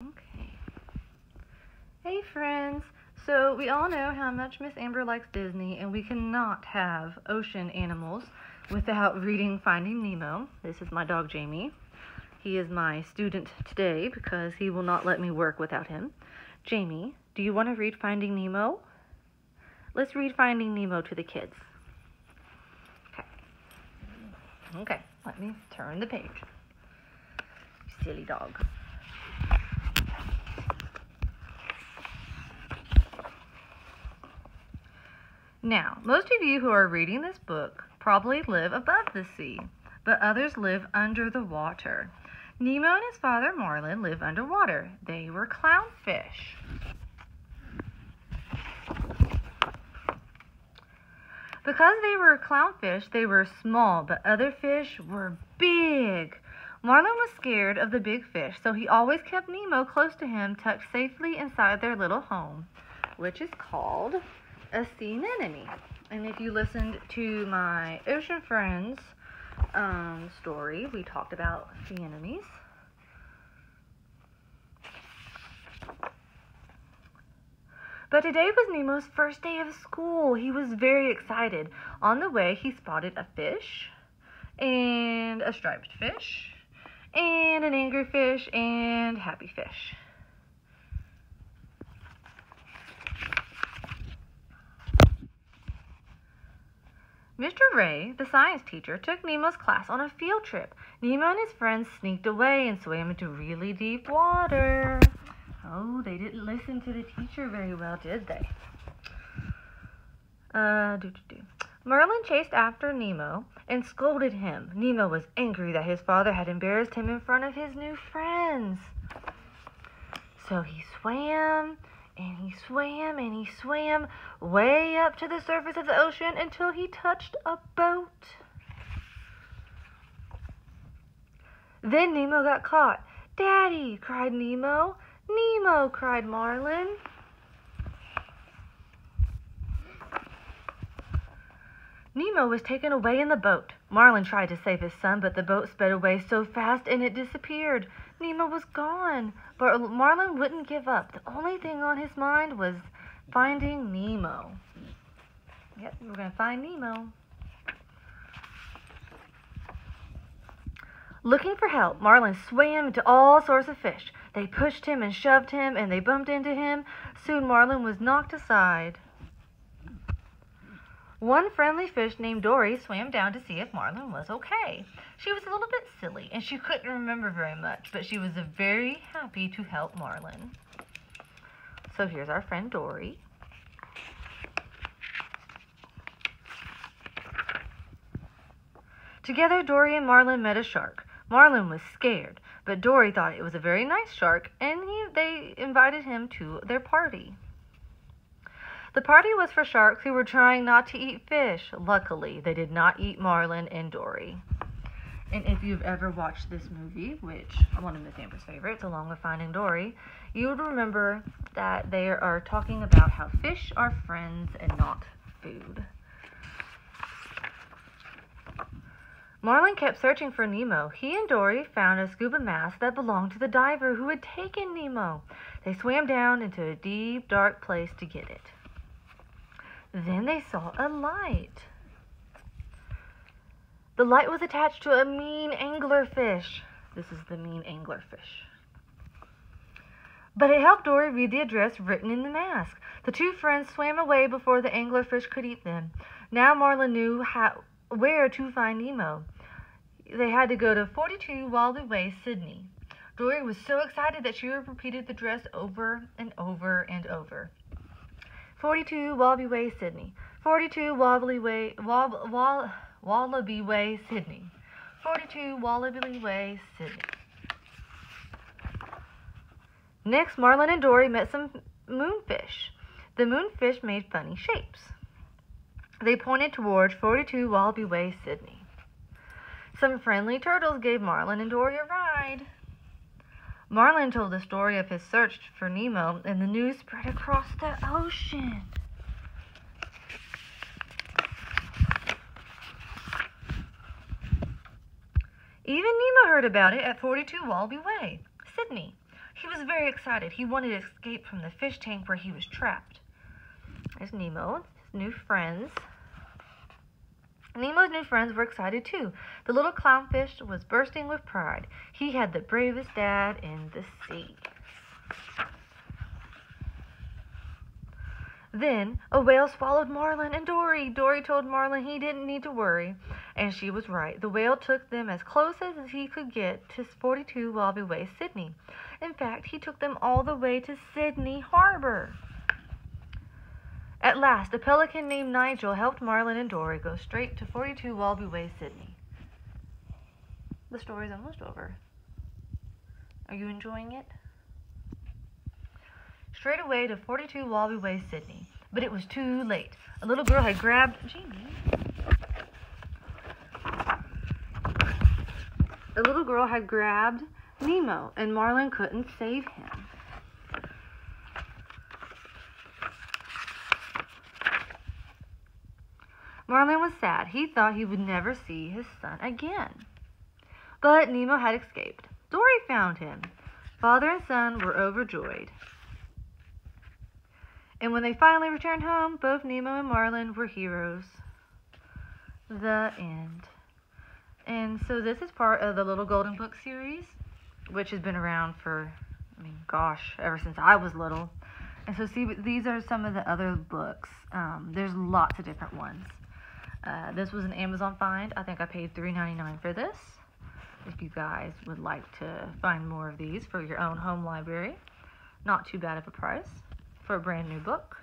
Okay. Hey friends! So we all know how much Miss Amber likes Disney, and we cannot have ocean animals without reading Finding Nemo. This is my dog Jamie. He is my student today because he will not let me work without him. Jamie, do you want to read Finding Nemo? Let's read Finding Nemo to the kids. Okay, let me turn the page. Silly dog. Now, most of you who are reading this book probably live above the sea, but others live under the water. Nemo and his father Marlin live underwater. They were clownfish. Because they were clownfish, they were small, but other fish were big. Marlin was scared of the big fish, so he always kept Nemo close to him, tucked safely inside their little home, which is called a sea anemone. And if you listened to my Ocean Friends story, we talked about sea anemones. But today was Nemo's first day of school. He was very excited. On the way, he spotted a fish, and a striped fish, and an angry fish, and happy fish. Mr. Ray, the science teacher, took Nemo's class on a field trip. Nemo and his friends sneaked away and swam into really deep water. Oh, they didn't listen to the teacher very well, did they? Merlin chased after Nemo and scolded him. Nemo was angry that his father had embarrassed him in front of his new friends. So he swam, and he swam, and he swam way up to the surface of the ocean until he touched a boat. Then Nemo got caught. "Daddy!" cried Nemo. "Nemo!" cried Marlin. Nemo was taken away in the boat. Marlin tried to save his son, but the boat sped away so fast and it disappeared. Nemo was gone, but Marlin wouldn't give up. The only thing on his mind was finding Nemo. Yep, we're going to find Nemo. Looking for help, Marlin swam into all sorts of fish. They pushed him and shoved him, and they bumped into him. Soon Marlin was knocked aside. One friendly fish named Dory swam down to see if Marlin was okay. She was a little bit silly, and she couldn't remember very much, but she was very happy to help Marlin. So here's our friend Dory. Together, Dory and Marlin met a shark. Marlin was scared, but Dory thought it was a very nice shark, and they invited him to their party. The party was for sharks who were trying not to eat fish. Luckily, they did not eat Marlin and Dory. And if you've ever watched this movie, which is one of Miss Amber's favorites, along with Finding Dory, you would remember that they are talking about how fish are friends and not food. Marlin kept searching for Nemo. He and Dory found a scuba mask that belonged to the diver who had taken Nemo. They swam down into a deep, dark place to get it. Then they saw a light. The light was attached to a mean anglerfish. This is the mean anglerfish. But it helped Dory read the address written in the mask. The two friends swam away before the anglerfish could eat them. Now Marlin knew where to find Nemo. They had to go to 42 Wallaby Way, Sydney. Dory was so excited that she repeated the address over and over and over. 42 Wallaby Way, Sydney. 42 Wallaby Way, Wallaby Way, Sydney. 42 Wallaby Way, Sydney. Next, Marlin and Dory met some moonfish. The moonfish made funny shapes. They pointed towards 42 Wallaby Way, Sydney. Some friendly turtles gave Marlin and Dory a ride. Marlin told the story of his search for Nemo, and the news spread across the ocean. Even Nemo heard about it at 42 Wallaby Way, Sydney. He was very excited. He wanted to escape from the fish tank where he was trapped. There's Nemo, his new friends. Nemo's new friends were excited too. The little clownfish was bursting with pride. He had the bravest dad in the sea. Then a whale swallowed Marlin and Dory. Dory told Marlin he didn't need to worry, and she was right. The whale took them as close as he could get to 42 Wallaby Way, Sydney. In fact, he took them all the way to Sydney Harbor. At last, a pelican named Nigel helped Marlin and Dory go straight to 42 Wallaby Way, Sydney. The story's almost over. Are you enjoying it? Straight away to 42 Wallaby Way, Sydney. But it was too late. A little girl had grabbed... Jamie. A little girl had grabbed Nemo, and Marlin couldn't save him. Marlin was sad. He thought he would never see his son again. But Nemo had escaped. Dory found him. Father and son were overjoyed. And when they finally returned home, both Nemo and Marlin were heroes. The end. And so this is part of the Little Golden Book series, which has been around for, ever since I was little. And so see, these are some of the other books. There's lots of different ones. This was an Amazon find. I think I paid $3.99 for this. If you guys would like to find more of these for your own home library, not too bad of a price for a brand new book.